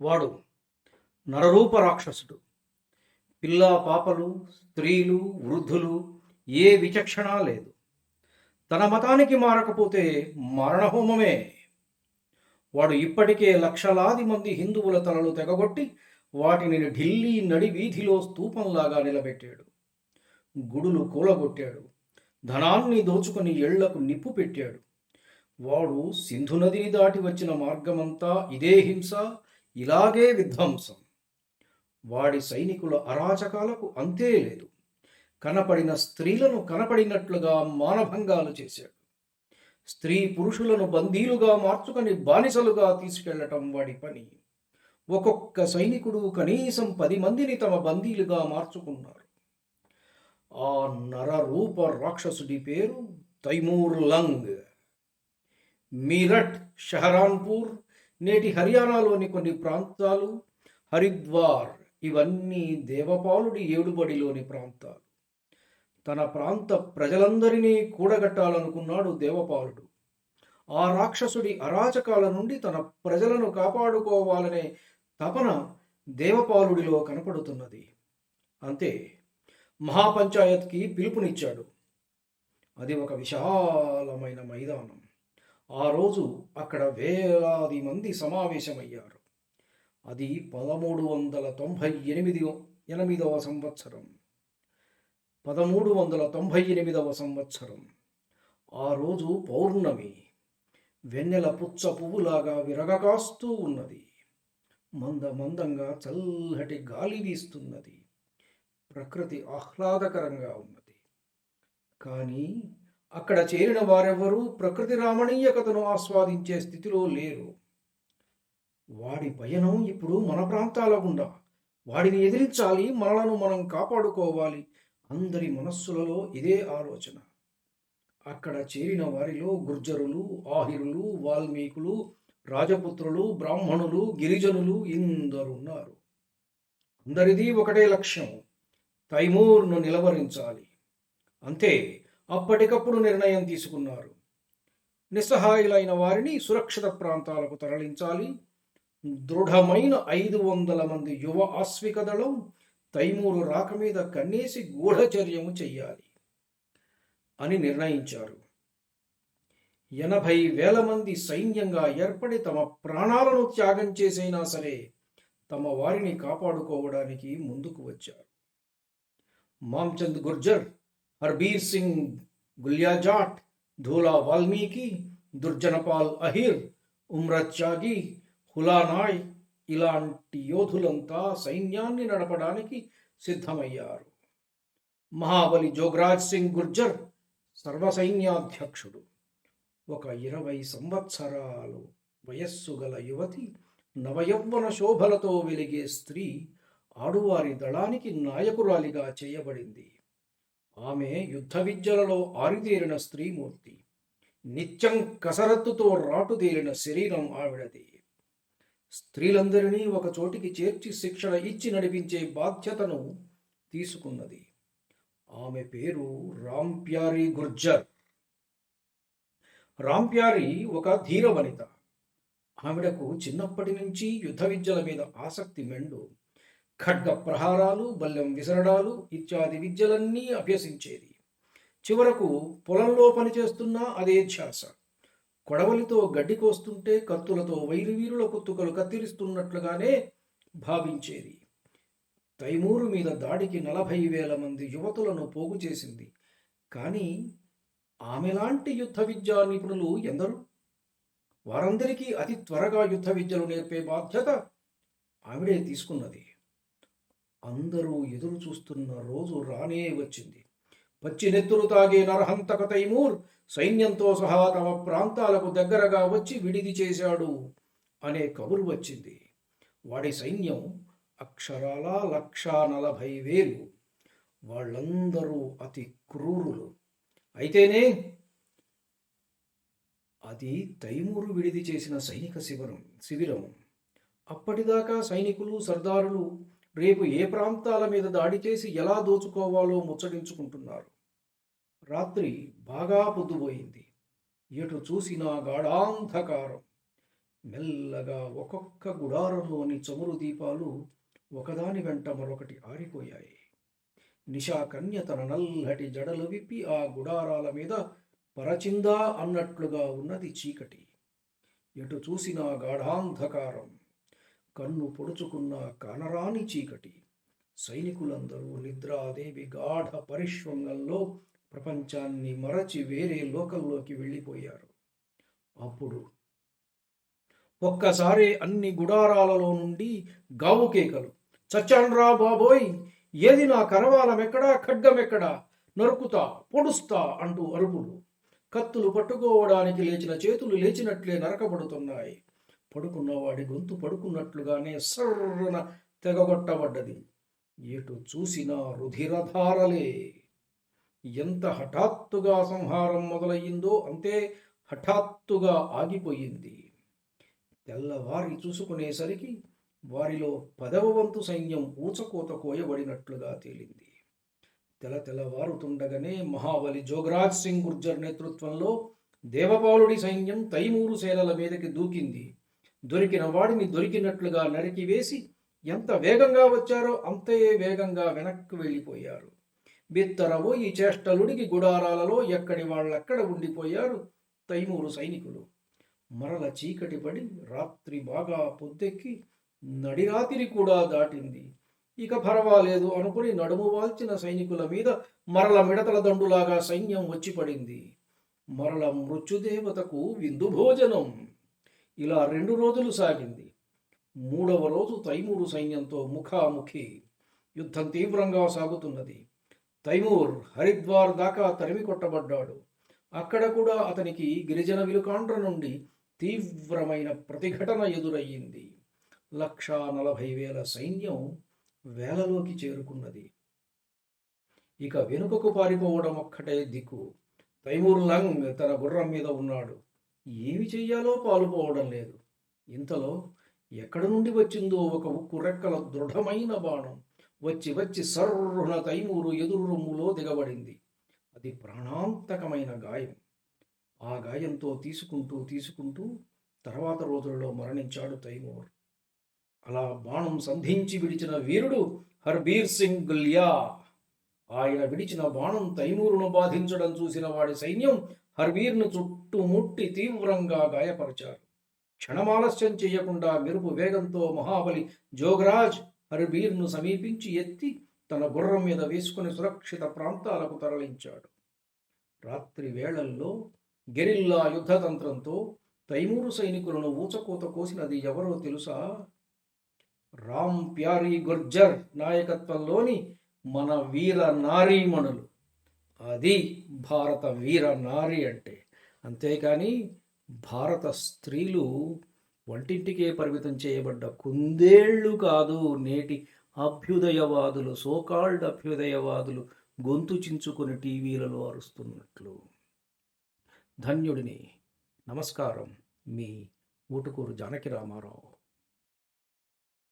వాడు నరరూప రాక్షసుడు. పిల్లా పాపలు, స్త్రీలు, వృద్ధులు ఏ విచక్షణ లేదు. తన మతానికి మారకపోతే మరణహోమమే. వాడు ఇప్పటికే లక్షలాది మంది హిందువుల తలలు తెగగొట్టి వాటిని ఢిల్లీ నడి వీధిలో స్తూపంలాగా నిలబెట్టాడు. గుడులు కూలగొట్టాడు. ధనాన్ని దోచుకుని ఇళ్లకు నిప్పు పెట్టాడు. వాడు సింధు నదిని దాటి వచ్చిన మార్గమంతా ఇదే హింస, ఇలాగే విధ్వంసం. వాడి సైనికుల అరాచకాలకు అంతే లేదు. కనపడిన స్త్రీలను కనపడినట్లుగా మానభంగాలు చేశాడు. స్త్రీ పురుషులను బందీలుగా మార్చుకొని బానిసలుగా తీసుకెళ్లటం వాడి పని. ఒక్కొక్క సైనికుడు కనీసం 10 మందిని తమ బందీలుగా మార్చుకున్నారు. ఆ నరరూప రాక్షసుడి పేరు తైమూర్ లంగ్. మీరట్, షహరాన్పూర్, నేటి హర్యానాలోని కొన్ని ప్రాంతాలు, హరిద్వార్ ఇవన్నీ దేవపాలుడి ఏడుబడిలోని ప్రాంతాలు. తన ప్రాంత ప్రజలందరినీ కూడగట్టాలనుకున్నాడు దేవపాలుడు. ఆ రాక్షసుడి అరాచకాల నుండి తన ప్రజలను కాపాడుకోవాలనే తపన దేవపాలుడిలో కనపడుతున్నది. అంతే, మహాపంచాయత్కి పిలుపునిచ్చాడు. అది ఒక విశాలమైన మైదానం. ఆ రోజు అక్కడ వేలాది మంది సమావేశమయ్యారు. అది 1398వ సంవత్సరం. 1398వ సంవత్సరం. ఆ రోజు పౌర్ణమి. వెన్నెల పుచ్చ పువ్వులాగా విరగకాస్తూ ఉన్నది. మందంగా చల్లటి గాలి వీస్తున్నది. ప్రకృతి ఆహ్లాదకరంగా ఉన్నది. కానీ అక్కడ చేరిన వారెవరూ ప్రకృతి రామణీయకతను ఆస్వాదించే స్థితిలో లేరు. వాడి పయనం ఇప్పుడు మన ప్రాంతాల గుండా. వాడిని ఎదిరించాలి, మనలను మనం కాపాడుకోవాలి. అందరి మనస్సులలో ఇదే ఆలోచన. అక్కడ చేరిన వారిలో గుర్జరులు, ఆహిరులు, వాల్మీకులు, రాజపుత్రులు, బ్రాహ్మణులు, గిరిజనులు ఇందరున్నారు. అందరిది ఒకటే లక్ష్యం, తైమూర్ను నిలవరించాలి. అంతే, అప్పటికప్పుడు నిర్ణయం తీసుకున్నారు. నిస్సహాయులైన వారిని సురక్షిత ప్రాంతాలకు తరలించాలి. దృఢమైన 500 మంది యువ ఆశ్విక దళం తైమూరు రాక మీద కన్నేసి గూఢచర్యము చెయ్యాలి అని నిర్ణయించారు. 80,000 మంది సైన్యంగా ఏర్పడి తమ ప్రాణాలను త్యాగం చేసైనా సరే తమ వారిని కాపాడుకోవడానికి ముందుకు వచ్చారు. మామ్చంద్ గుర్జర్, హర్బీర్ సింగ్ గుల్యాజాట్, ధూలా వాల్మీకి, దుర్జనపాల్ అహిర్, ఉమ్రత్యాగి, హులానాయ్ ఇలాంటి యోధులంతా సైన్యాన్ని నడపడానికి సిద్ధమయ్యారు. మహాబలి జోగ్రాజ్ సింగ్ గుర్జర్ సర్వసైన్యాధ్యక్షుడు. ఒక 20 సంవత్సరాలు వయస్సు గల యువతి, నవయౌవన శోభలతో వెలిగే స్త్రీ ఆడువారి దళానికి నాయకురాలిగా చేయబడింది. ఆమె యుద్ధ విద్యలలో ఆరితేరిన స్త్రీమూర్తి. నిత్యం కసరత్తుతో రాటుదేలిన శరీరం ఆవిడది. స్త్రీలందరినీ ఒక చోటికి చేర్చి శిక్షణ ఇచ్చి నడిపించే బాధ్యతను తీసుకున్నది. ఆమె పేరు రాంప్యారీ గుర్జర్. రాంప్యారీ ఒక ధీర వనిత. ఆవిడకు చిన్నప్పటి నుంచి యుద్ధ విద్యల మీద ఆసక్తి మెండు. ఖడ్గ ప్రహారాలు, బల్లెం విసరడాలు ఇత్యాది విద్యలన్నీ అభ్యసించేది. చివరకు పొలంలో పనిచేస్తున్నా అదే ధ్యాస. కొడవలితో గడ్డి కోస్తుంటే కత్తులతో వైరువీరుల కుత్తుకలు కత్తిరిస్తున్నట్లుగానే భావించేది. తైమూరు మీద దాడికి 40,000 మంది యువతులను పోగు చేసింది. కానీ ఆమెలాంటి యుద్ధ విద్యా నిపుణులు ఎందరు? వారందరికీ అతి త్వరగా యుద్ధ విద్యలు నేర్పే బాధ్యత ఆవిడే తీసుకున్నది. అందరూ ఎదురు చూస్తున్న రోజు రానే వచ్చింది. పచ్చి నెత్తురు తాగే నరహంతక తైమూర్ సైన్యంతో సహా తమ ప్రాంతాలకు దగ్గరగా వచ్చి విడిది చేశాడు అనే కబురు వచ్చింది. వాడి సైన్యం అక్షరాల 140,000. వాళ్ళందరూ అతి క్రూరులు. అయితేనే అది తైమూరు విడిది చేసిన సైనిక శిబిరం. అప్పటిదాకా సైనికులు, సర్దారులు రేపు ఏ ప్రాంతాల మీద దాడి చేసి ఎలా దోచుకోవాలో ముచ్చటించుకుంటున్నారు. రాత్రి బాగా పొద్దుపోయింది. ఎటు చూసినా గాఢాంధకారం. మెల్లగా ఒక్కొక్క గుడారంలోని చమురు దీపాలు ఒకదాని వెంట మరొకటి ఆరిపోయాయి. నిశాకన్య తన నల్లటి జడలు విప్పి ఆ గుడారాల మీద పరచిందా అన్నట్లుగా ఉన్నది చీకటి. ఎటు చూసినా గాఢాంధకారం, కన్ను పొడుచుకున్న కానరాని చీకటి. సైనికులందరూ నిద్రాదేవి గాఢ పరిష్వంగంలో ప్రపంచాన్ని మరచి వేరే లోకంలోకి వెళ్ళిపోయారు. అప్పుడు ఒక్కసారి అన్ని గుడారాలలో నుండి గావు కేకలు. చచ్చాన్రా బాబోయ్, ఏది నా కరవాలమెక్కడా, ఖడ్గమెక్కడా, నరుకుతా, పొడుస్తా అంటూ అరుపులు. కత్తులు పట్టుకోవడానికి లేచిన చేతులు లేచినట్లే నరకబడుతున్నాయి. పడుకున్నవాడి గొంతు పడుకున్నట్లుగానే సర్రున తెగగొట్టబడ్డది. ఎటు చూసినా రుధిరధారలే. ఎంత హఠాత్తుగా సంహారం మొదలయ్యిందో అంతే హఠాత్తుగా ఆగిపోయింది. తెల్లవారి చూసుకునేసరికి వారిలో 10వ వంతు సైన్యం ఊచకోత కోయబడినట్లుగా తేలింది. తెల్లవారుతుండగానే మహాబలి జోగరాజ్ సింగ్ గుర్జర్ నేతృత్వంలో దేవపాలుడి సైన్యం తైమూరు సేనల మీదకి దూకింది. దొరికిన వాడిని దొరికినట్లుగా నరికివేసి ఎంత వేగంగా వచ్చారో అంతే వేగంగా వెనక్కి వెళ్ళిపోయారు. బిత్తరవో ఈ చేష్టలుడికి గుడారాలలో ఎక్కడి వాళ్ళక్కడ ఉండిపోయారు తైమూరు సైనికులు. మరల చీకటి పడి రాత్రి బాగా పొద్దెక్కి నడిరాత్రి కూడా దాటింది. ఇక పర్వాలేదు అనుకుని నడుము వాల్చిన సైనికుల మీద మరల మిడతల దండులాగా సైన్యం వచ్చి పడింది. మరల మృత్యుదేవతకు విందు భోజనం. ఇలా 2 రోజులు సాగింది. 3వ రోజు తైమూరు సైన్యంతో ముఖాముఖి. యుద్ధం తీవ్రంగా సాగుతున్నది. తైమూర్ హరిద్వార్ దాకా తరిమి కొట్టబడ్డాడు. అక్కడ కూడా అతనికి గిరిజన విలుకాండ్ర నుండి తీవ్రమైన ప్రతిఘటన ఎదురయ్యింది. 1,40,000 సైన్యం వేలలోకి చేరుకున్నది. ఇక వెనుకకు పారిపోవడం ఒక్కటే దిక్కు. తైమూర్ లంగ్ తన గుర్రం మీద ఉన్నాడు. ఏమి చెయ్యాలో పాలుపోవడం లేదు. ఇంతలో ఎక్కడి నుండి వచ్చిందో ఒక ఉక్కు రెక్కల దృఢమైన బాణం వచ్చి సర్రున తైమూరు ఎదురు రొమ్ములో దిగబడింది. అది ప్రాణాంతకమైన గాయం. ఆ గాయంతో తీసుకుంటూ తర్వాత రోజులలో మరణించాడు తైమూర్. అలా బాణం సంధించి విడిచిన వీరుడు హర్బీర్ సింగ్ గుల్యా. ఆయన విడిచిన బాణం తైమూరును బాధించడం చూసిన వాడి సైన్యం హర్బీర్ను చుట్టుముట్టి తీవ్రంగా గాయపరిచారు. క్షణమాలస్యం చేయకుండా మెరుపు వేగంతో మహాబలి జోగరాజ్ హర్బీర్ను సమీపించి ఎత్తి తన గుర్రం మీద వేసుకుని సురక్షిత ప్రాంతాలకు తరలించాడు. రాత్రి వేళల్లో గెరిల్లా యుద్ధతంత్రంతో తైమూరు సైనికులను ఊచకోత కోసినది ఎవరో తెలుసా? రామ్ ప్యారీ గుర్జర్ నాయకత్వంలోని మన వీర నారీమణులు. అది భారత వీర నారి అంటే. అంతేకాని భారత స్త్రీలు వంటింటికే పరిమితం చేయబడ్డ కుందేళ్లు కాదు. నేటి అభ్యుదయవాదులు, సోకాల్డ్ అభ్యుదయవాదులు గొంతు చించుకొని టీవీలలో అరుస్తున్నట్లు. ధన్యుడిని. నమస్కారం. మీ ఊటుకూరు జానకి రామారావు.